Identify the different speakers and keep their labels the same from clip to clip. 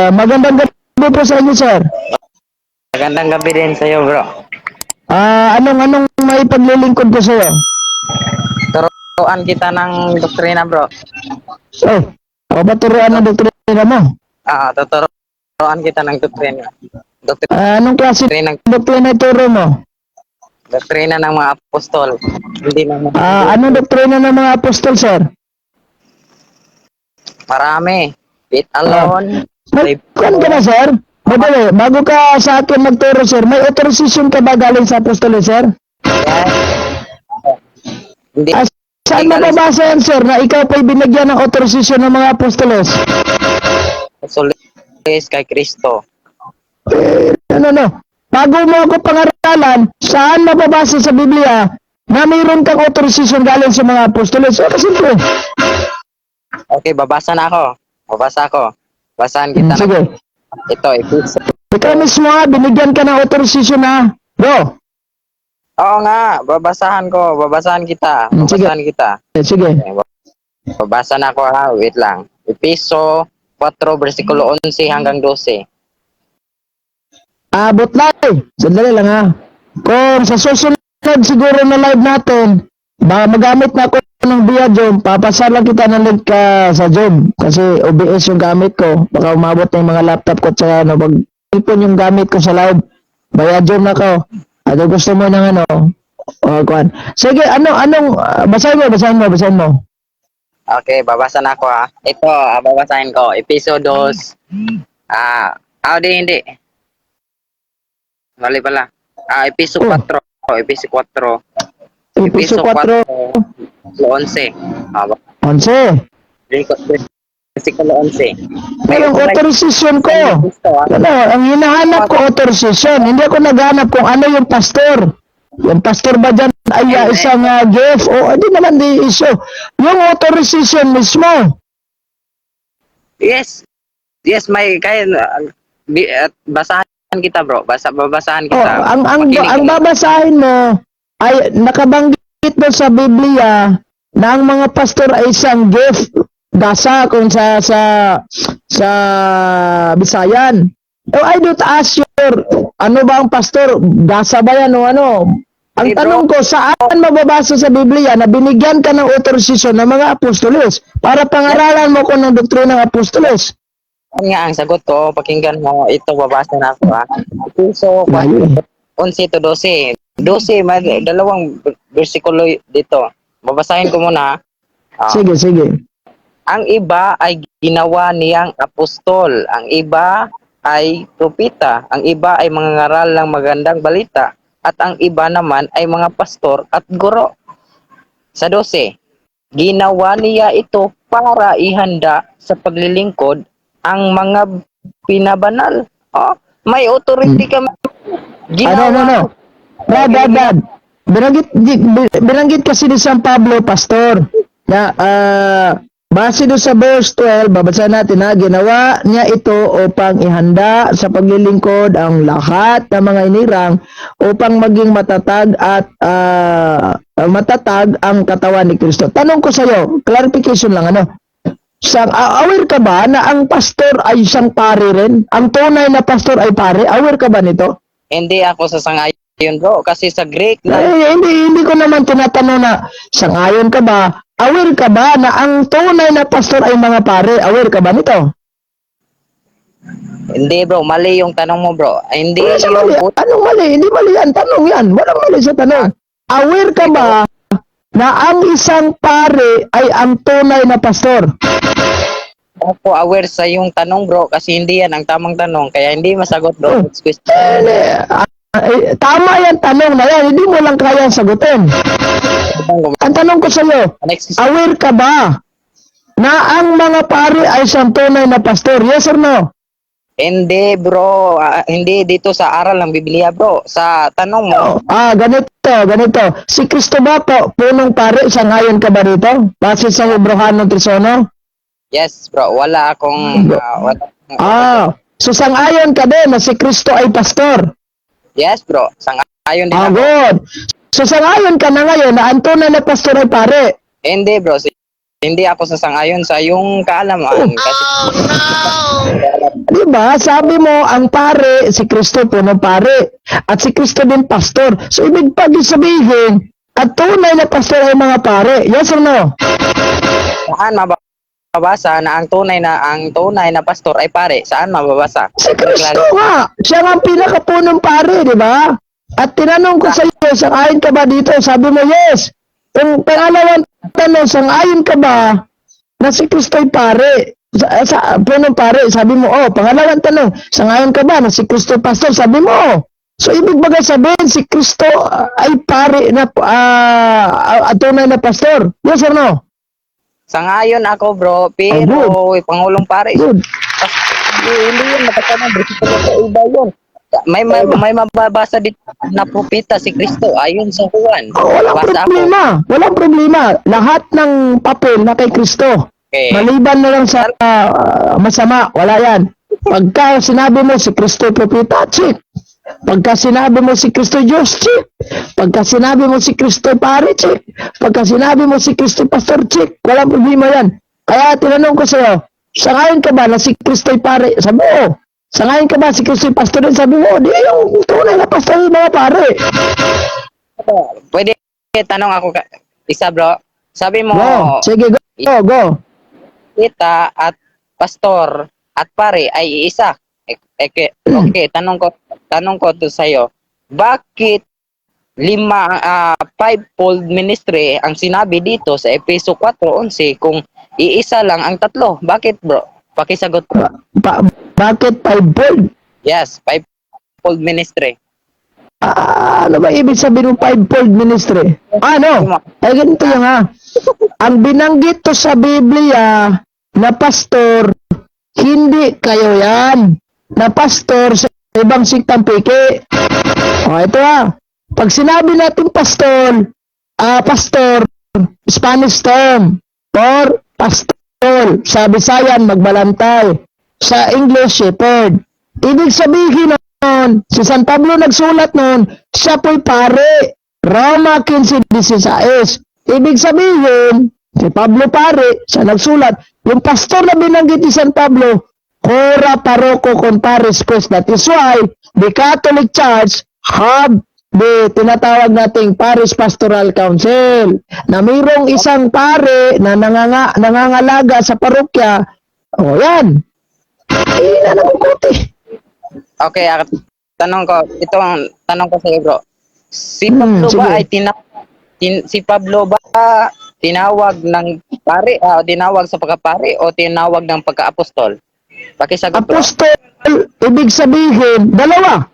Speaker 1: Magandang gabi po sa inyo, sir.
Speaker 2: Magandang gabi din sa iyo, bro.
Speaker 1: Anong may paglilingkod ko sa'yo?
Speaker 2: Turuan kita ng doktrina, bro.
Speaker 1: Oh, ako ba turuan ng doktrina mo?
Speaker 2: Tuturuan kita ng doktrina.
Speaker 1: Anong klase
Speaker 2: Doktrina,
Speaker 1: ng doktrina ituro mo?
Speaker 2: doktrina ng mga apostol. Hindi ng mga
Speaker 1: Anong doktrina ng mga apostol, sir?
Speaker 2: marami. It
Speaker 1: Ah,
Speaker 2: alone.
Speaker 1: Kan ka na, sir? Madali, bago ka sa akin magturo, sir, may authorization ka ba galing sa apostol, sir?
Speaker 2: Hindi.
Speaker 1: Saan mababasa yan, sir, na ikaw pa'y binigyan ng authorization ng mga apostolos?
Speaker 2: Solis kay Kristo.
Speaker 1: No. Bago mo ako pangaralan, saan mababasa sa Biblia na mayroon kang authorization galing sa mga apostolos? So, simple.
Speaker 2: Okay, babasa na ako. Babasa ako. Basahan kita.
Speaker 1: Sige.
Speaker 2: Ito, Efeso.
Speaker 1: Ikaw mismo nga, binigyan ka ng authorization na. Bro.
Speaker 2: Oo nga, babasahan ko. Babasahan kita. Babasahan kita.
Speaker 1: Sige.
Speaker 2: Babasa na ako ha. Wait lang. Efeso 4, versikulo 11 hanggang 12.
Speaker 1: Butlay. Sandali lang ha. Kung sa susunod siguro na live natin, baka magamit na ako ng via Zoom, papasala kita ng link ka sa Zoom. Kasi OBS yung gamit ko. Baka umabot na yung mga laptop ko at saka pag cellphone yung gamit ko sa live. Via Zoom na ko. At gusto mo ng kuan. Sige, basahin mo.
Speaker 2: Okay, babasa na ako ha. Ito, babasahin ko. Efeso 2. Hindi. Mali pala. Efeso 4. Efeso 4.
Speaker 1: Efeso 4.
Speaker 2: 11.
Speaker 1: 11.
Speaker 2: Versikulo 11.
Speaker 1: Pero ang authorization ko. Ang hinahanap ko authorization. Hindi ako naghanap kung ano yung pastor. Yung pastor ba dyan ay isang gift? Hindi naman di issue. Yung authorization mismo.
Speaker 2: Yes, may kaya basahan kita, bro. Babasahan kita.
Speaker 1: Ang babasahin mo ay nakabanggit mo sa Biblia na ang mga pastor ay isang gift. Gasa kung sa Bisayan. I don't ask your, ano ba ang pastor? Gasa ba yan o ano? Ang tanong ko, saan mababasa sa Biblia na binigyan ka ng authorization ng mga apostolos para pangaralan mo ko ng doktrina ng apostolos?
Speaker 2: Yan nga ang sagot ko. Pakinggan mo. Ito, babasa na ako ha. Efeso 11 to 12. 12, may dalawang versikulo dito. Babasahin ko muna.
Speaker 1: Sige.
Speaker 2: Ang iba ay ginawa niyang apostol. Ang iba ay propeta. Ang iba ay mangangaral ng magandang balita. At ang iba naman ay mga pastor at guro. Sa 12, ginawa niya ito para ihanda sa paglilingkod ang mga pinabanal. May authority ka.
Speaker 1: Ano. Brad. Binanggit kasi ni San Pablo, pastor, na base doon sa verse 12, babasahin natin na ginawa niya ito upang ihanda sa paglilingkod ang lahat ng mga inirang upang maging matatag at matatag ang katawan ni Kristo. Tanong ko sa iyo, clarification lang aware ka ba na ang pastor ay isang pare rin? Ang tunay na pastor ay pare? Aware ka ba nito?
Speaker 2: Hindi ako sasangayon, bro, kasi sa Greek na
Speaker 1: hindi ko naman tinatanong na sangayon ka ba? Aware ka ba na ang tunay na pastor ay mga pare? Aware ka ba nito?
Speaker 2: Hindi, bro, mali yung tanong mo, bro. Hindi
Speaker 1: Anong mali? Hindi mali yan. Tanong yan. Walang mali sa tanong. Aware ka ba na ang isang pare ay ang tunay na pastor?
Speaker 2: Ako aware sa yung tanong, bro, kasi hindi yan ang tamang tanong, kaya hindi masagot, bro.
Speaker 1: Tama yan tanong na yan. Hindi mo lang kaya sagutin. Ang tanong ko sa iyo, aware ka ba na ang mga pare ay isang tunay na pastor? Yes or no?
Speaker 2: Hindi, bro. Hindi dito sa aral ng Biblia, bro. Sa tanong mo.
Speaker 1: Ganito. Si Kristo ba po, punong pare, sangayon ka ba dito? Base sa Hebreano 3:1?
Speaker 2: Yes, bro. Wala akong...
Speaker 1: So sangayon ka din na si Kristo ay pastor?
Speaker 2: Yes, bro. Sangayon din ako.
Speaker 1: Good. So sangayon ka na ngayon na ang tunay na pastor ay pare?
Speaker 2: Hindi, bro. Hindi ako sasangayon sa yung kaalaman. Kasi
Speaker 1: Di ba? Sabi mo, ang pare, si Kristo punong pare. At si Kristo din pastor. So, ibig pa sabihin, at tunay na pastor ay mga pare. Yes or no?
Speaker 2: Saan mababasa na ang tunay na pastor ay pare? Saan mababasa?
Speaker 1: Si Kristo nga. Siya nga ang pinakapunong pare, di ba? At tinanong ko sa iyo, sang-ayon ka ba dito? Sabi mo, yes. Yung pangalawang tanong, sang-ayon ka ba na si Kristo ay pare? Sa punong pare, sabi mo, oh. Pangalawang tanong, sang-ayon ka ba na si Kristo ay pastor? Sabi mo, oh. So, ibig bagay sabihin, si Kristo ay pare na tunay na pastor. Yes or no?
Speaker 2: Sangayon ako, bro, pero Pangulong pare.
Speaker 1: Good.
Speaker 2: Hindi yun, matatanan, bro. Sa iba yun. May mababasa dito na propeta si Kristo ayon sa Juan.
Speaker 1: Oh, walang
Speaker 2: Basa
Speaker 1: problema. Walang problema. Lahat ng papel na kay Kristo.
Speaker 2: Okay.
Speaker 1: Maliban na lang sa masama. Wala yan. Pagka sinabi mo si Kristo propeta, check. Pagka sinabi mo si Kristo Diyos, check. Pagka sinabi mo si Kristo pare, check. Pagka sinabi mo si Kristo pastor, check. Walang problema yan. Kaya tinanong ko sa'yo, sangayon ka ba na si Kristo pare? Sabi mo, sangayon ka ba si Kristo pastor din? Sabi mo, di yung tunay na pastor yung mga pare.
Speaker 2: Pwede tanong ako isa, bro. Sabi mo,
Speaker 1: Go. Sige, go.
Speaker 2: propeta at pastor at pare ay iisa. Okay, tanong ko to sa'yo. Bakit fivefold ministry ang sinabi dito sa Efeso 4:11 kung iisa lang ang tatlo? Bakit, bro? Pakisagot ko.
Speaker 1: Bakit fivefold?
Speaker 2: Yes, fivefold ministry.
Speaker 1: Ano ba ibig sabihin ng fivefold ministry? Ano? Ay ganito yan ha. Ang binanggit to sa Biblia na pastor, hindi kayo yan. Na pastor sa ibang siktang piki. O ito ha. Pag sinabi natin pastor, Spanish term, or pastor, sa Bisayan, magbalantay. Sa English, shepherd. Ibig sabihin nun, si San Pablo nagsulat nun, siya po'y pare. Roma 15:16. Ibig sabihin, si Pablo pare, siya nagsulat. Yung pastor na binanggit ni San Pablo, Cora Paroko con Pares pues. That is why the Catholic Church have the tinatawag nating Parish Pastoral Council na mayroong isang pare na nangangalaga sa parokya. O yan. Na nakukuti.
Speaker 2: Okay, tanong ko sa iyo, bro. Si Pablo
Speaker 1: sige.
Speaker 2: ba ay si Pablo ba tinawag ng pare, tinawag sa pagkapare o tinawag ng pagka-apostol? Pakisagot, bro.
Speaker 1: Apostol, ibig sabihin, dalawa.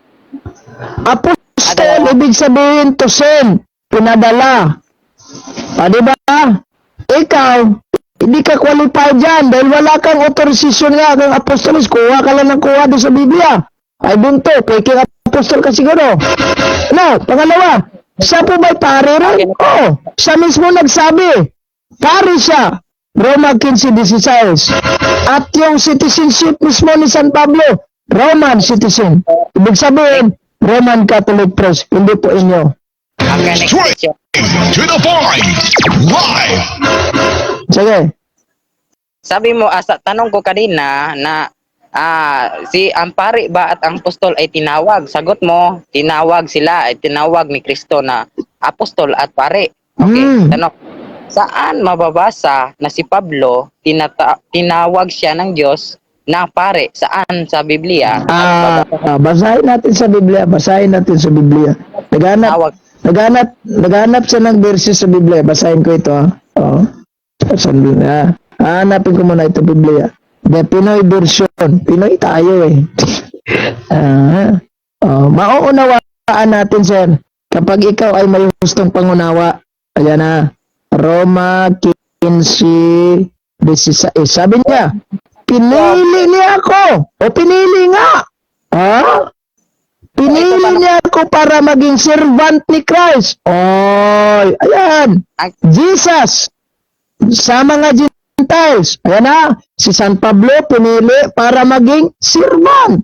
Speaker 1: Apostol, ibig sabihin to send, pinadala. Di ba? Ikaw, hindi ka qualified dyan dahil wala kang authorization nga kang apostolis. Kuha ka lang ng kuha doon sa Biblia. Ay bunto, peking apostol ka siguro. No, pangalawa, siya po ba'y pare rin? Oo, siya mismo nagsabi. Pare siya. Roma 15:16. At yung citizenship mismo ni San Pablo, Roman citizen. Ibig sabihin, Roman Catholic Press. Hindi po inyo.
Speaker 2: Okay, next
Speaker 3: Straight
Speaker 2: question.
Speaker 3: to the point. Live.
Speaker 1: Sige.
Speaker 2: Sabi mo, tanong ko kanina na si ang pare ba at ang apostol ay tinawag? Sagot mo, tinawag sila, ay tinawag ni Kristo na apostol at pare. Okay, tanong. Saan mababasa na si Pablo tinawag siya ng Diyos na pare? Saan sa Biblia?
Speaker 1: Basahin natin sa Biblia. Naghanap siya ng verses sa Biblia. Basahin ko ito. Sandali na. Hanapin ko muna ito Biblia. The Pinoy version. Pinoy tayo eh. Mauunawaan natin, sir. Kapag ikaw ay may gustong pangunawa. Ayan na. Roma 15:16. Sabi niya, pinili niya ako. O pinili nga. Pinili niya ako para maging servant ni Christ. Oy, ayan. Jesus. Sa mga Gentiles. Ayan na. Si San Pablo pinili para maging servant.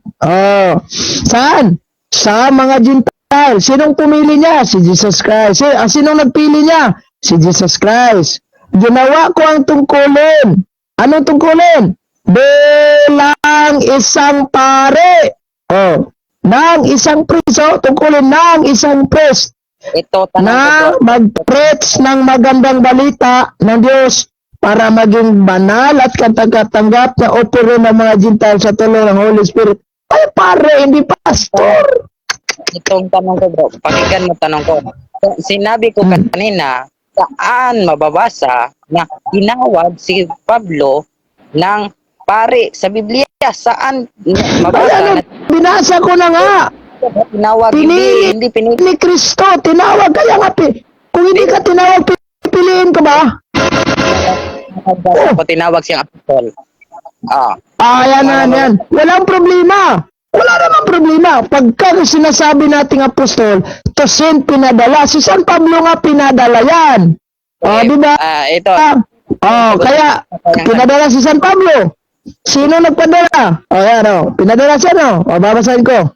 Speaker 1: Saan? Sa mga Gentiles. Sinong pumili niya? Si Jesus Christ. Sinong nagpili niya? Si Jesus Christ. Ginawa ko ang tungkulin. Anong tungkulin? bilang isang pare. Oh, ng isang priso, tungkulin ng isang priest
Speaker 2: Ito tanong ko
Speaker 1: na
Speaker 2: bro.
Speaker 1: mag-preach ng magandang balita ng Diyos para maging banal at katatanggap na opero ng mga Gentiles sa tulong ng Holy Spirit. Ay, pare, hindi pastor.
Speaker 2: Itong tanong ko bro. Pakinggan mo tanong ko. Sinabi ko kanina, saan mababasa na tinawag si Pablo ng pare sa Biblia? Saan
Speaker 1: Ay,
Speaker 2: mabasa
Speaker 1: ano,
Speaker 2: na
Speaker 1: binasa ko na nga.
Speaker 2: tinawag?
Speaker 1: Pinili
Speaker 2: Hindi pinili.
Speaker 1: ni Kristo, tinawag kaya nga. Kung hindi ka tinawag, pipiliin ka ba?
Speaker 2: Ko tinawag siyang apostol. Ah,
Speaker 1: Yan. Walang problema. Wala namang problema. Pagka sinasabi nating apostol, to send pinadala. Si San Pablo nga pinadala yan. Di ba?
Speaker 2: Ito.
Speaker 1: Kaya pinadala si San Pablo. Sino nagpadala? Pinadala siya, no? Babasahin ko.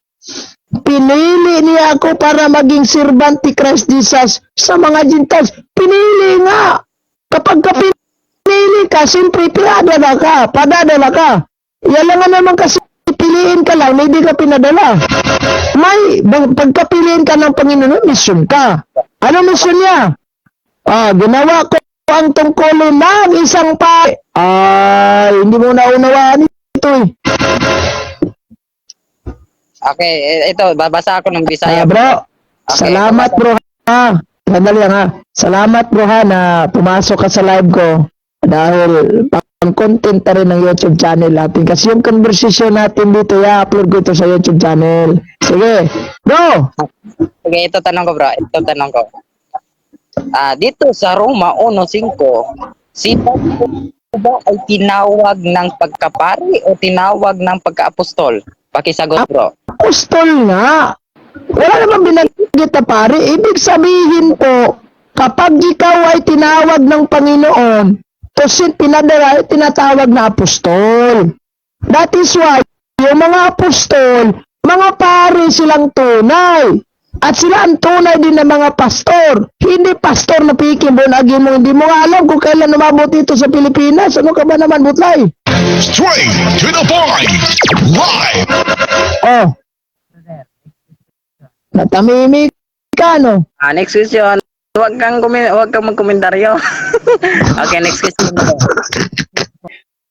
Speaker 1: Pinili niya ako para maging servant ni Christ Jesus sa mga Gentiles. Pinili nga. Kapag ka pinili ka, siyempre padadala ka. Yan lang nga naman kasi piliin ka lang, hindi ka pinadala. Pagkapiliin ka ng Panginoon, mission ka. Ano mission niya? Ginawa ko ang tungkulin ng isang pare. Hindi mo naunawaan ito eh.
Speaker 2: Okay, ito babasa ako ng Bisaya.
Speaker 1: Bro,
Speaker 2: Okay,
Speaker 1: salamat bro ha. Sandali lang ha. Salamat bro ha na pumasok ka sa live ko. Dahil pang content na rin ng YouTube channel natin. Kasi yung conversation natin dito, i-upload ko ito sa YouTube channel. Sige, bro.
Speaker 2: Okay, ito tanong ko bro. Ito tanong ko. Dito sa Roma 1:5, si Pablo ba ay tinawag ng pagkapari o tinawag ng pagkaapostol? Pakisagot bro.
Speaker 1: Apostol nga. Wala namang binanggit na pare. Ibig sabihin po, kapag ikaw ay tinawag ng Panginoon, pinadala, tinatawag na apostol. That is why, yung mga apostol, mga pare silang tunay. At sila ang tunay din ng mga pastor. Hindi pastor na pikibonagi mo. Hindi mo nga alam kung kailan umabot ito sa Pilipinas. Ano ka ba naman, Butlay?
Speaker 3: Straight to the point. Live.
Speaker 1: Natamimik ka, no?
Speaker 2: Next question. Huwag kang magkomentaryo. Okay, next question.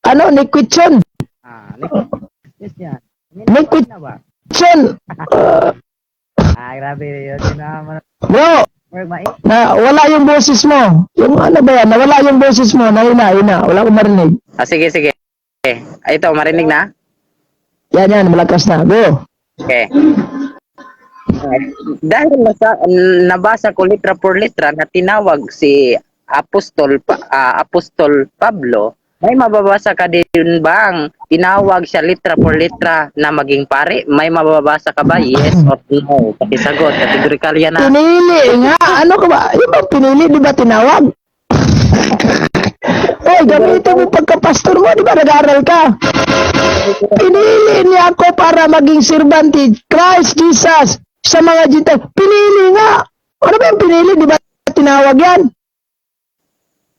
Speaker 1: Ano, ni question?
Speaker 2: Next question.
Speaker 1: May question.
Speaker 2: Grabe yun.
Speaker 1: Bro, wala yung boses mo. Yung ano ba yan? Nawala yung boses mo. Nahina. Wala akong marinig.
Speaker 2: Sige. Ito, marinig na?
Speaker 1: Yan. Malakas na. Go.
Speaker 2: Okay. Dahil nabasa ko litra por litra na tinawag si Apostol Pablo, may mababasa ka din bang tinawag siya litra por litra na maging pare? May mababasa ka ba? Yes or no? Pakisagot, kategorikal yan na.
Speaker 1: Pinili nga. Ano ka ba? Yung bang pinili, di ba tinawag? Gamitin mo pagka-pastor mo. Di ba nag-aaral ka? Pinili niya ako para maging servante Christ Jesus sa mga Gentiles. Pinili nga. Ano ba yung pinili? Di ba tinawag yan?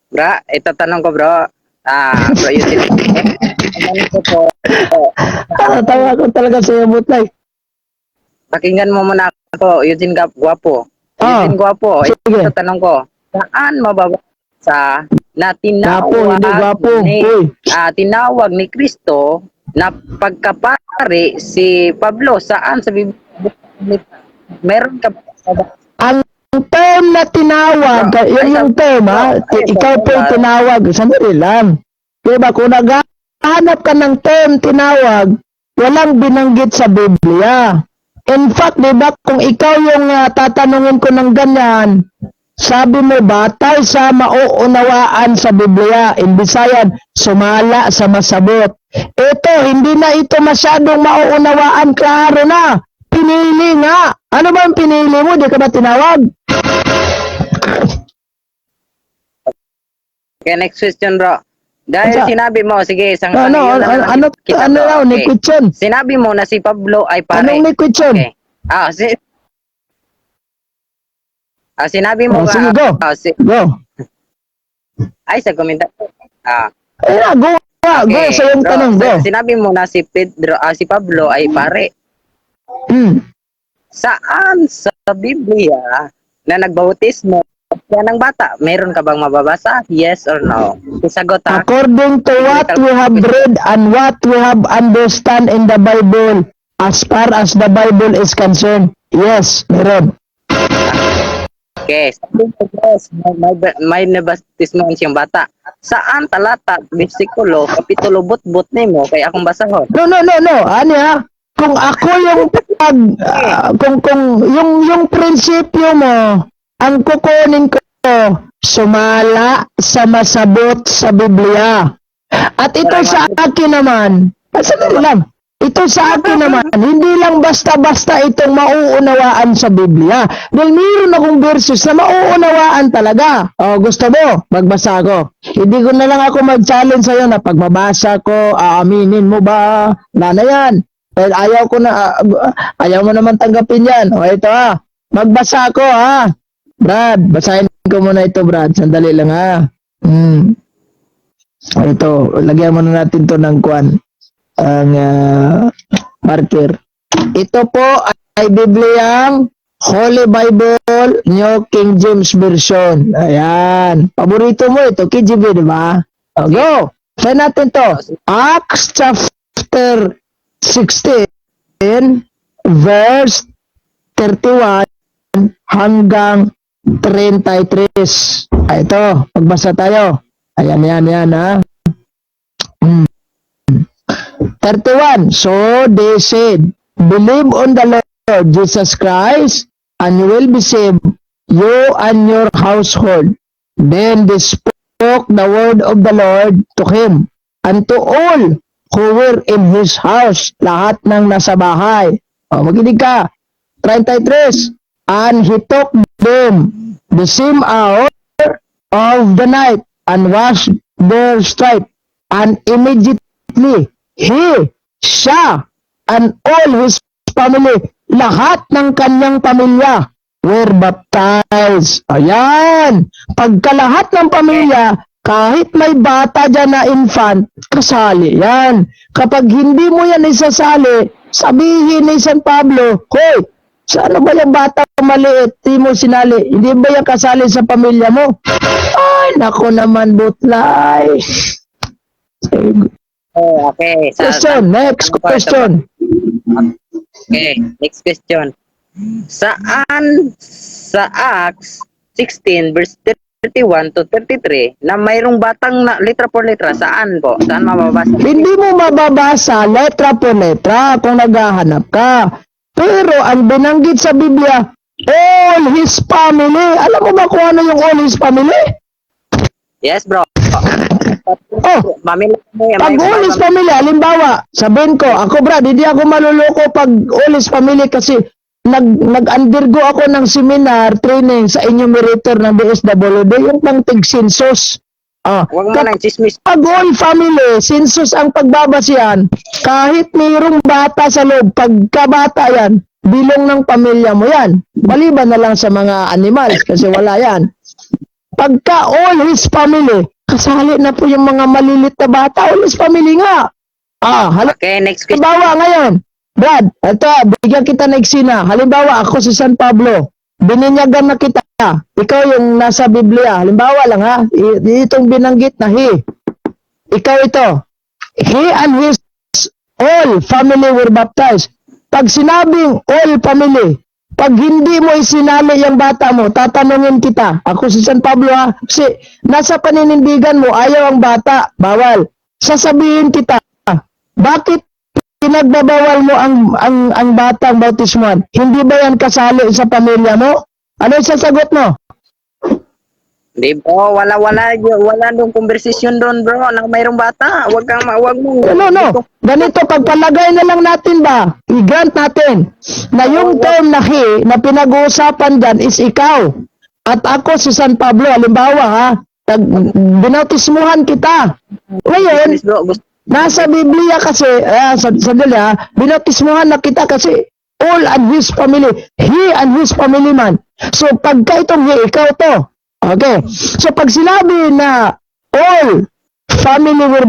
Speaker 2: Bro, ito tanong ko bro. Bro, yun
Speaker 1: Tawa ko talaga sa iyo, Butlay.
Speaker 2: Pakinggan mo muna ako, Eugene Guapo. Eugene Guapo,
Speaker 1: sige.
Speaker 2: ito tanong ko. Saan mababasa na tinawag ni Kristo na pagkapare si Pablo? Saan sa Biblia? Meron ka
Speaker 1: Ang term na tinawag, yung term ha, ikaw po yung tinawag, sandali lang. Diba, kung naghahanap ka ng term tinawag, walang binanggit sa Biblia. In fact, diba, kung ikaw yung tatanungin ko ng ganyan, sabi mo, batay sa mauunawaan sa Biblia, in Bisayan, sumala sa masabot. Ito, hindi na ito masyadong mauunawaan, klaro na. Pinili nga. Ano ba ang pinili mo? Di ka ba tinawag?
Speaker 2: Okay, next question bro. Dahil sinabi mo, sige, isang
Speaker 1: Ano raw, ni question?
Speaker 2: Sinabi mo na si Pablo ay pare.
Speaker 1: Anong ni question?
Speaker 2: Okay. Sinabi mo
Speaker 1: Sige, go. Go.
Speaker 2: ay sa komentar.
Speaker 1: Go. go sa iyong
Speaker 2: bro,
Speaker 1: tanong, go.
Speaker 2: sinabi mo na si si Pablo ay pare.
Speaker 1: Hmm.
Speaker 2: Saan sa Biblia na nagbautismo siya ng bata? Meron ka bang mababasa? Yes or no? Isagot ha.
Speaker 1: According to what we have read and what we have understand in the Bible, as far as the Bible is concerned, yes, meron.
Speaker 2: Okay, sabi ko, yes, may nabautismo siyang bata. Saan talata, bersikulo, kapitulo, butbut nimo kay akong basahon?
Speaker 1: No. Ano ha? Kung ako yung kung yung prinsipyo mo, ang kukunin ko, sumala sa masabot sa Biblia. At ito sa akin naman, sandali lang. Ito sa akin naman, hindi lang basta-basta itong mauunawaan sa Biblia. Dahil mayroon akong verses na mauunawaan talaga. O, gusto mo? Magbasa ako. Hindi ko na lang ako mag-challenge sa'yo na pagbabasa ko, aaminin mo ba? Wala na yan. Dahil ayaw mo naman tanggapin yan. O, ito ha. Magbasa ako ha. Brad, basahin ko muna ito, Brad. Sandali lang ha. O, ito, lagyan mo na natin to ng kwan. Ang marker. Ito po ay Bibliang Holy Bible, New King James Version. Ayan. Paborito mo ito, KJV, di ba? O, go. Try natin to. Acts chapter 16, verse 31 hanggang 33. Ito, magbasa tayo. Ayan, ha. 31. So they said, believe on the Lord Jesus Christ, and you will be saved, you and your household. Then they spoke the word of the Lord to him, and to all who were in his house, lahat ng nasa bahay. O, makinig ka. 33. And he took them the same hour of the night, and washed their stripes, and immediately siya, and all his family, lahat ng kanyang pamilya, were baptized. Ayan. Pagka lahat ng pamilya, kahit may bata dyan na infant, kasali yan. Kapag hindi mo yan isasali, sabihin ni San Pablo, hoy, saan ba yung bata maliit? Di mo sinali. Hindi ba yan kasali sa pamilya mo? Ay, nako naman, butlay.
Speaker 2: Oh, okay.
Speaker 1: Question, next question.
Speaker 2: Okay, next question. Saan sa Acts 16 verse 31 to 33 na mayroong batang na letra por letra, saan po? Saan mababasa?
Speaker 1: Hindi mo mababasa letra po letra kung naghahanap ka. Pero ang binanggit sa Biblia, all his family. Alam mo ba kung ano yung all his family?
Speaker 2: Yes, bro.
Speaker 1: Oh, pag all his family, halimbawa, sabihin ko, ako Brad, hindi ako maluloko pag all his family kasi nag-undergo ako ng seminar, training sa enumerator ng DSWD, yung pang tig-census.
Speaker 2: Huwag mo nang chismis.
Speaker 1: Pag all family, census ang pagbabasihan, kahit mayroong bata sa loob, pagkabata yan, bilong ng pamilya mo yan. Maliban na lang sa mga animals kasi wala yan. Pagka all his family, kasali na po yung mga malilit na bata, all his family nga.
Speaker 2: Okay, next question.
Speaker 1: Halimbawa ngayon, Brad, ito, bigyan kita na eksena. Halimbawa, ako si San Pablo, bininyagan na kita. Ikaw yung nasa Biblia. Halimbawa lang ha, itong binanggit na he. Ikaw ito. He and his all family were baptized. Pag sinabing all family, pag hindi mo isinali yung bata mo, tatanungin kita. Ako si San Pablo ha. Kasi nasa paninindigan mo, ayaw ang bata, bawal. Sasabihin kita, bakit pinagbabawal mo ang batang bautismuhan? Hindi ba yan kasali sa pamilya mo? Ano yung sasagot mo?
Speaker 2: Di bro, wala dong konversasyon doon bro, na mayroong bata. Huwag mo.
Speaker 1: No. Ganito, pagpalagay na lang natin ba, i-grant natin na yung term na he, na pinag-uusapan dyan is ikaw. At ako si San Pablo, halimbawa ha, binautismuhan kita. Ngayon, nasa Biblia kasi, sandali ha, binautismuhan na kita kasi all and his family, he and his family man. So pagka itong he, ikaw to. Okay. So pag sinabi na all family were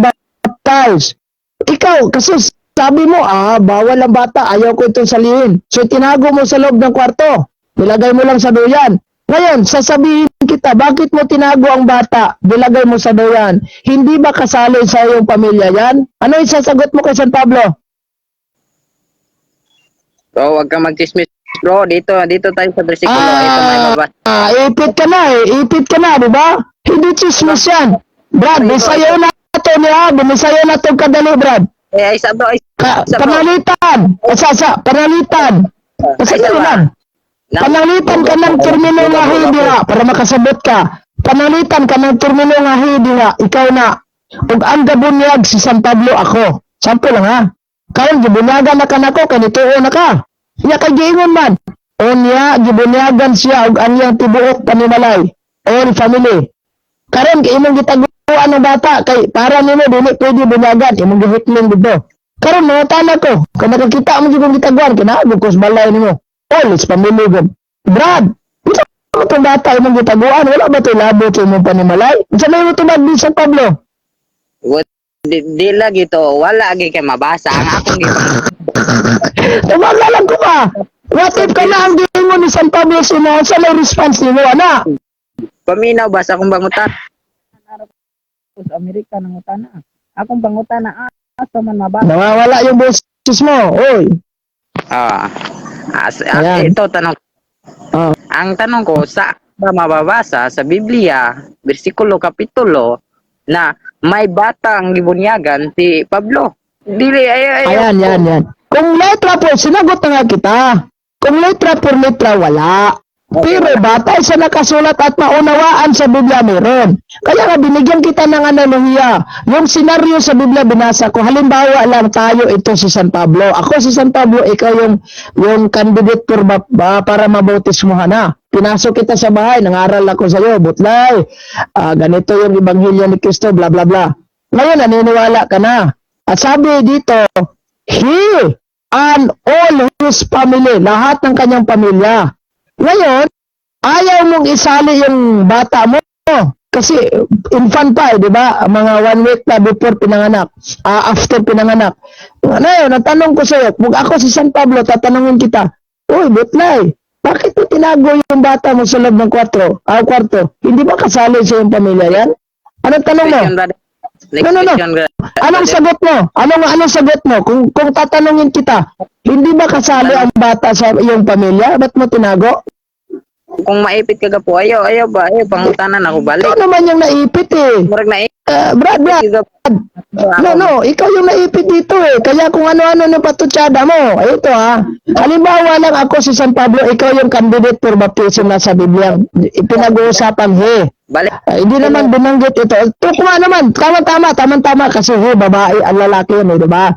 Speaker 1: baptize. Ikaw, kasi sabi mo, bawal ang bata, ayaw ko itong salihin. So, tinago mo sa loob ng kwarto. Nilagay mo lang sa duyan. Ngayon, sasabihin kita, bakit mo tinago ang bata? Nilagay mo sa duyan. Hindi ba kasali sa iyong pamilya yan? Ano isasagot mo kay San Pablo?
Speaker 2: Bro, wag kang magchismis, bro. Dito tayo sa bersikulo. Ito may mabasa.
Speaker 1: Ipit ka na Ipit ka na, di ba? Hindi chismis yan. Brad, bisayo na ito niya. Bisayo na ito kadali, Brad.
Speaker 2: Isa bro, isa bro.
Speaker 1: Panalitan. Panalitan. Kasi
Speaker 2: Isa ba?
Speaker 1: lang. Panalitan ka ng termino nga hidira para makasabot ka. Panalitan ka ng termino nga hidira. Ikaw na. Ug ang gabunyag si San Pablo ako. Sample lang ha. Karon gibunyagan na ka nako kanituo na ka. Iya kay giingon man. Unya gibunyagan siya ug anyang tibuok panimalay. All family. Karon kay imong gitaguan ng bata kay para nimo dili pwede bunyagan imong gihitling dito. Karon mga tanak ko, kung nakakita mo yung gitaguan kinaagog ko sa balay nimo. All is family gud. Brad, ito mo itong bata imong gitaguan, wala ba ito labo ito imong panimalay? Sa may mo tumag di San Pablo?
Speaker 2: Di lagi to. Wala lagi kay mabasa. Ang akong
Speaker 1: Tumagalan ko ka. What if ka na ang gingon ni San Pablo sino sa may response nimo, ana?
Speaker 2: paminaw basa akong bangutan. Sa Amerika nang utana. Akong pangutana asa man mabasa.
Speaker 1: Nawawala yung boses mo, oy. Ayan.
Speaker 2: Ito tanong.
Speaker 1: Ah.
Speaker 2: Ang tanong ko, sa ba mababasa sa Biblia, bersikulo kapitulo na may batang gibunyagan si Pablo? Dili
Speaker 1: Ayan, yan. Kung letra po, sinagot na nga kita. Kung letra por letra, wala. Pero batay sa nakasulat at maunawaan sa Biblia meron. Kaya nga binigyan kita ng analohiya. Yung senaryo sa Biblia binasa ko. Halimbawa lang tayo ito si San Pablo. Ako si San Pablo, ikaw yung candidate para mabautismuhan na. Pinasok kita sa bahay, nangaral ako sa iyo, butlay. Ganito yung ebanghelyo ni Kristo, bla bla bla. Ngayon naniniwala ka na. At sabi dito, he and all his family, lahat ng kanyang pamilya. Ngayon, ayaw mong isali yung bata mo kasi infant pa di ba? Mga 1 week na before pinanganak, after pinanganak. Ngayon, natanong ko sa iyo, kung ako si San Pablo, tatanungin kita, uy, butlay, bakit mo tinago yung bata mo sa loob ng kwarto? Hindi ba kasali sa iyong pamilya yan? Anong tanong mo? No. Anong sagot mo? Anong sagot mo? Kung tatanungin kita, hindi ba kasali ang bata sa iyong pamilya? Ba't mo tinago?
Speaker 2: Kung maipit ka po, ayaw pangutanan ako balik.
Speaker 1: Ikaw naman yung naipit eh.
Speaker 2: Murag naipit
Speaker 1: Brad. No, ikaw yung naipit dito eh. Kaya kung ano-ano na patutsada mo, ito ha. Halimbawa lang ako si San Pablo, ikaw yung candidate for baptism na sa Biblia. Ipinag-uusapan
Speaker 2: balik.
Speaker 1: hindi naman binanggit ito. Tukma naman, tama kasi babae ang lalaki yun, di ba?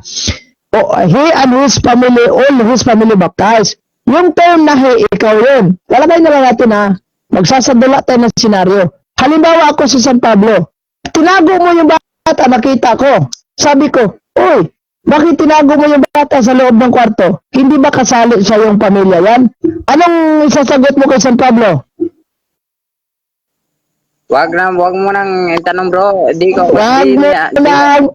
Speaker 1: He and his family, all his family baptized. Yung term na he, ikaw yun. Lalagay na lang natin ha. Magsasadula tayo ng senaryo. Halimbawa ako si San Pablo. Tinago mo yung bata, nakita ko. Sabi ko, uy, bakit tinago mo yung bata sa loob ng kwarto? Hindi ba kasali sa iyong pamilya yan? Anong isasagot mo kay San Pablo?
Speaker 2: Wag mo nang itanong bro. Di ko.
Speaker 1: Wag mo nang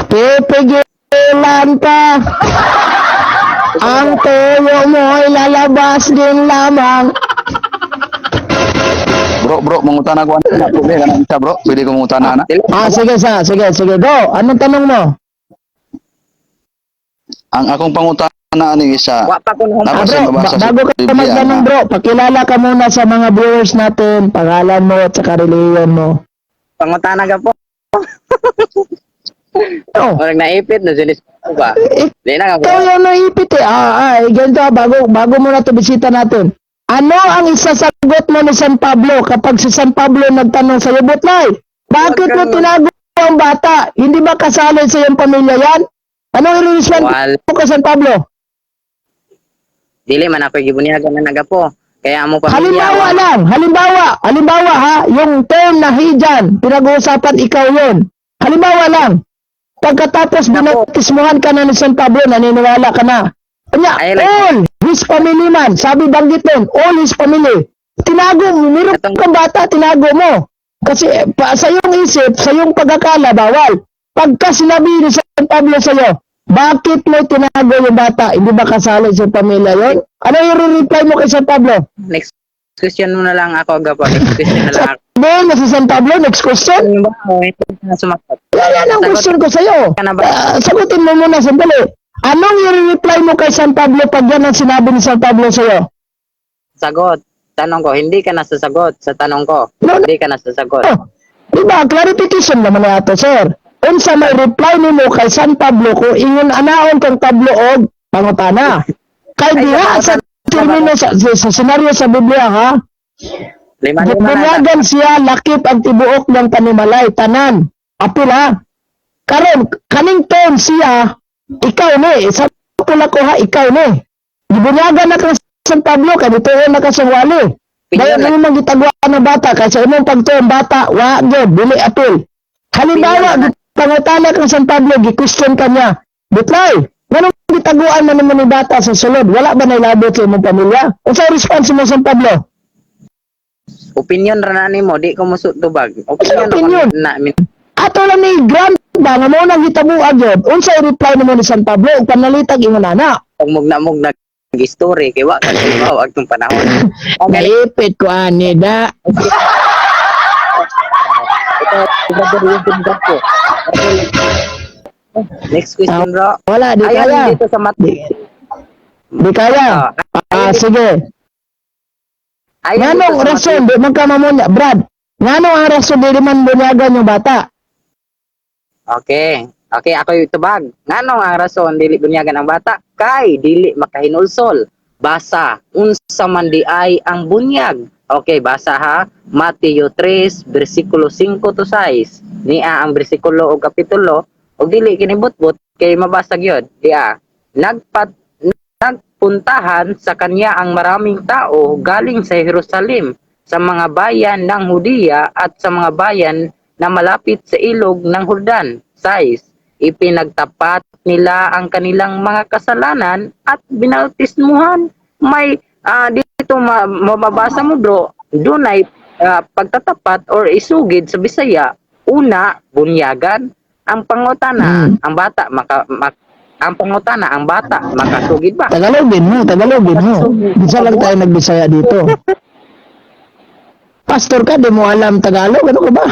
Speaker 1: pipigilan ka. Ang tuyo mo ay lalabas din lamang.
Speaker 4: Bro, mangutana ko na problema na isa, bro. Pwede ko mangutana na.
Speaker 1: Sige, go. Anong tanong mo?
Speaker 4: Ang akong pangutana ni isa.
Speaker 2: Wa pa ko nung
Speaker 4: Tapos
Speaker 1: Bro,
Speaker 4: mabasa sa
Speaker 1: bago ka
Speaker 4: Biblia,
Speaker 1: magtanong bro, pakilala ka muna sa mga viewers natin, pangalan mo at saka reliyon mo.
Speaker 2: pangutana ka po.
Speaker 1: Oh,
Speaker 2: Murag naipit na sinis ko ba? Di na nga
Speaker 1: ikaw
Speaker 2: po.
Speaker 1: yung naipit eh. Ganito bago mo na ito bisita natin. Ano ang isasagot mo ni San Pablo kapag si San Pablo nagtanong sa iyo, Butlay? Bakit mo tinago ang bata? Hindi ba kasali sa iyong pamilya yan? Anong i-respond mo kay San Pablo?
Speaker 2: Dili man ako gibunyagan na nagapo. Kaya mo
Speaker 1: Halimbawa lang, halimbawa ha, yung term na hijan, pinag-uusapan ikaw yun. Halimbawa lang, pagkatapos binautismuhan ka na ni San Pablo, naniniwala ka na. Kanya, all his family man, sabi banggit nun, all his family. Tinago mo, meron kang bata, tinago mo. Kasi sa iyong isip, sa iyong pagkakala, bawal. Pagka sinabi ni San Pablo sa'yo, bakit mo tinago yung bata? Hindi ba kasali sa pamilya yon? Ano yung reply mo kay San Pablo?
Speaker 2: Next question mo na lang ako, Gapa. Next question na lang ako.
Speaker 1: Sabi mo si San Pablo, next question?
Speaker 2: Ano ba? Hindi ka na sumagot.
Speaker 1: Yan ang
Speaker 2: Sagot
Speaker 1: question ko sa'yo.
Speaker 2: ka na ba?
Speaker 1: Sagutin mo muna, sandali. Anong i-reply mo kay San Pablo pag yan ang sinabi ni San Pablo sa'yo?
Speaker 2: Sagot. Tanong ko, hindi ka nasasagot sa tanong ko.
Speaker 1: No, no.
Speaker 2: Hindi ka nasasagot.
Speaker 1: Oh, diba, clarification naman na ito, sir. Unsa may reply nimo kay San Pablo ko ingon anaon kang Pablo og pangutana. Kay
Speaker 2: Ay,
Speaker 1: diha sa termino sa senaryo sa Biblia ha,
Speaker 2: Lima-lima na.
Speaker 1: bunyagan siya lakip ang tibuok ng panimalay tanan. Apil ha. Karon kaning ton siya ikaw ni sa pula ko ha ikaw ni. Gibunyagan na kang San Pablo kay dito na ka sa wali. Dayon
Speaker 2: Opinion
Speaker 1: mo magitagwa ng bata kay sa imong pagtuon bata wa gyud dili apil. Halimbawa pangutana kang San Pablo gi-question kanya. Butlay, nganong gitaguan man nimo ni bata sa sulod? Wala ba nailabot sa imong pamilya? Unsa response mo San Pablo?
Speaker 2: Opinion ra na nimo, di ko musutubag. Opinion
Speaker 1: Opinion?
Speaker 2: na min.
Speaker 1: Ato lang ni Grant ba nga mo nang gitabuan gyud. Unsa reply nimo ni San Pablo ug panalitag ingon ana?
Speaker 2: Pag mugna story kay wa ka sibaw agtong panahon.
Speaker 1: Naipit ko ani da.
Speaker 2: Next question, bro.
Speaker 1: Wala di
Speaker 2: Ayan
Speaker 1: kaya.
Speaker 2: dito sa mat.
Speaker 1: Di kaya. Sige.
Speaker 2: Ayan dito
Speaker 1: Nganong
Speaker 2: sa
Speaker 1: rason di man ka mamunya, Brad? Nganong ang rason di man bunyagan yung bata?
Speaker 2: Okay. Okay, ako yung tubag. Nganong ang rason dili bunyagan ang bata? Kay dili makahinulsol. Basa unsa man di ay ang bunyag. Okay, basa ha. Mateo 3 bersikulo 5 to 6. Niya ang bersikulo o kapitulo og dili kini butbut kay mabasag yun. Diya. Nagpuntahan sa kanya ang maraming tao galing sa Jerusalem, sa mga bayan ng Hudiya at sa mga bayan na malapit sa ilog ng Jordan. 6. Ipinagtapat nila ang kanilang mga kasalanan at binautismuhan. May dito mababasa mo bro, dunay pagtatapat or isugid sa Bisaya. Una, bunyagan. Ang pangutana, ang bata ang pangutana, ang bata makasugid ba?
Speaker 1: Tagalogin mo. Bisa lang tayo nagbisaya dito. Pastor ka, di mo alam Tagalog, ano ka ba?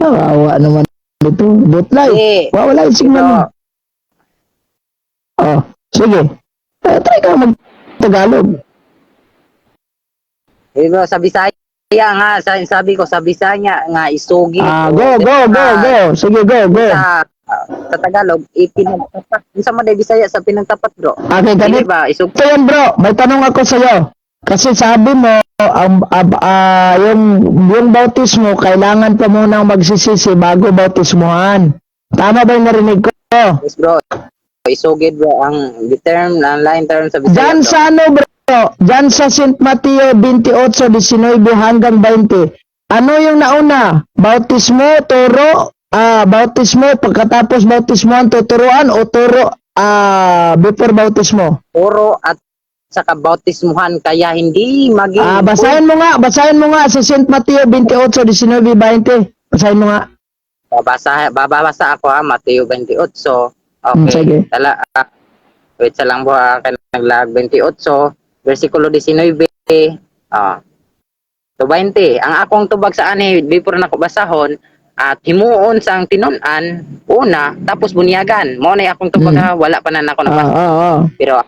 Speaker 1: Awa naman dito. Butlay.
Speaker 2: Hindi.
Speaker 1: Wala yung signal mo. Oh, sige. Try ka mag-Tagalog.
Speaker 2: Diba, sa Bisaya nga, sabi ko sa Bisaya nga isugid.
Speaker 1: Go. Sige, go.
Speaker 2: Sa Tagalog, ipinagtapat. Isa mo day Bisaya sa pinagtapat, bro.
Speaker 1: Okay,
Speaker 2: Dili
Speaker 1: ganit.
Speaker 2: ba? Isugid.
Speaker 1: So yan bro, may tanong ako sa'yo. Kasi sabi mo, yung bautismo, kailangan pa munang magsisisi bago bautismuhan. Tama ba yung narinig ko?
Speaker 2: Yes, bro. Isugid, bro. Ang term, ang line term sa Bisaya,
Speaker 1: Diyan
Speaker 2: bro.
Speaker 1: sa ano bro? Diyan sa St. Mateo 28:19 hanggang 20. Ano yung nauna? Bautismo, turo, bautismo, pagkatapos bautismuhan, tuturuan o turo before bautismo?
Speaker 2: Puro at saka bautismuhan kaya hindi maging
Speaker 1: Basahin mo nga sa St. Mateo 28:19, 20. Basahin mo nga.
Speaker 2: babasa ako ha, Mateo 28.
Speaker 1: Sige.
Speaker 2: Okay. Wait sa lang po naglag 28 versikulo 19 to 20. Ang akong tubag sa ani before nako basahon at himuon sang tinunan una tapos bunyagan. Mao na akong tubag ha, wala pa na nako nabasa. Pero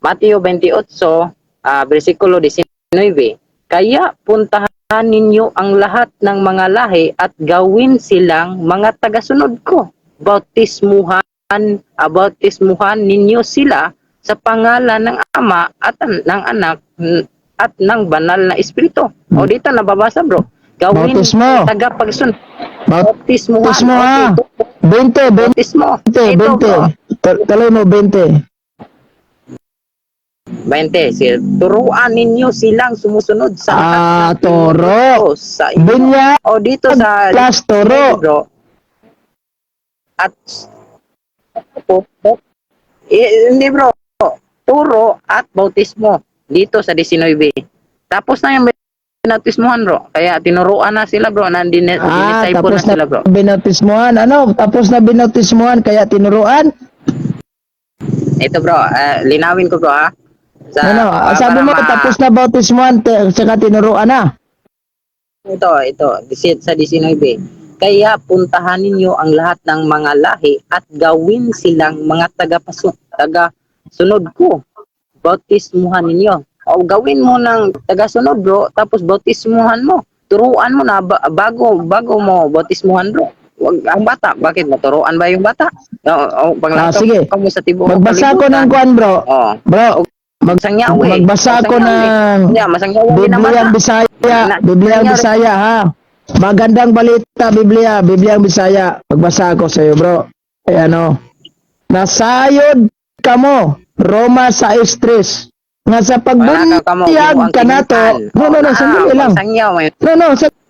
Speaker 2: Mateo 28 versikulo 19. Kaya puntahan ninyo ang lahat ng mga lahi at gawin silang mga tagasunod ko. Bautismuhan ninyo sila sa pangalan ng Ama at ng Anak at ng Banal na Espiritu. O dito nababasa bro. Gawin
Speaker 1: Bautismo.
Speaker 2: tagapagsunod.
Speaker 1: Bautismo
Speaker 2: Bautismuhan.
Speaker 1: 20.
Speaker 2: Bautismo. Ito bro.
Speaker 1: Tuloy mo 20.
Speaker 2: 20. Turuan ninyo silang sumusunod sa
Speaker 1: Toro.
Speaker 2: sa inyo.
Speaker 1: Bunya
Speaker 2: O dito sa
Speaker 1: plus toro.
Speaker 2: bro. At hindi bro. Turo at bautismo dito sa 19. Tapos na yung binautismuhan bro. Kaya tinuruan na sila bro. Dinisciple
Speaker 1: tapos
Speaker 2: na sila bro.
Speaker 1: binautismuhan. Ano? Tapos na binautismuhan kaya tinuruan?
Speaker 2: Ito bro, linawin ko bro ha.
Speaker 1: Ano? Sabi mo, tapos na bautismuhan, saka tinuruan na.
Speaker 2: Ito, sa 19. Kaya puntahan ninyo ang lahat ng mga lahi at gawin silang mga taga-sunod ko. Bautismuhan ninyo. O gawin mo ng taga-sunod bro, tapos bautismuhan mo. Turuan mo na bago mo bautismuhan bro. Wag ang bata, bakit maturuan ba yung bata? Panglantaw
Speaker 1: sige.
Speaker 2: ka mo sa tibuok
Speaker 1: Magbasa ko ng kuan, bro.
Speaker 2: Oh.
Speaker 1: Bro, magbasa ko ng Bibliang Bisaya. Bibliang Bisaya, ha? Magandang balita, Bibliang Bisaya. Magbasa ako sa iyo, bro. Ayan, nasayod kamo, Roma 6:3. Nga sa pagbunyag ka na to, sandali lang.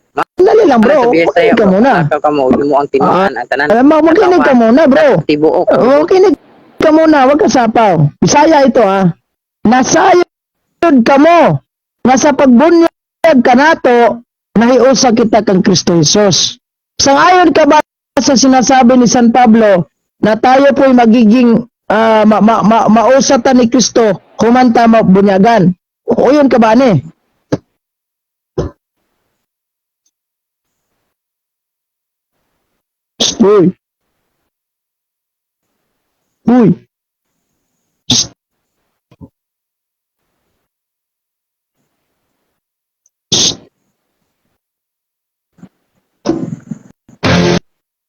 Speaker 1: Sandali lang, bro. Makinig ka muna. Makinig ka muna, bro. Makinig ka muna, wag ka sapaw. Bisaya ito, ha. Nasayod ka mo, nga sa pagbunyag ka na to, nahiusa kita kang Kristo Jesus. Sangayon ka ba sa sinasabi ni San Pablo na tayo po'y magiging mausatan ni Kristo humanta mabunyagan? O yun ka ba ni? Uy. Uy.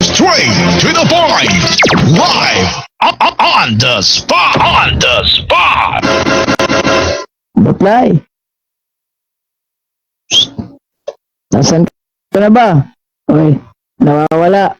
Speaker 3: Straight to the point. Live on the spot. On the spot.
Speaker 1: Baklay. Nasaan ka na ba? Oy, nawawala.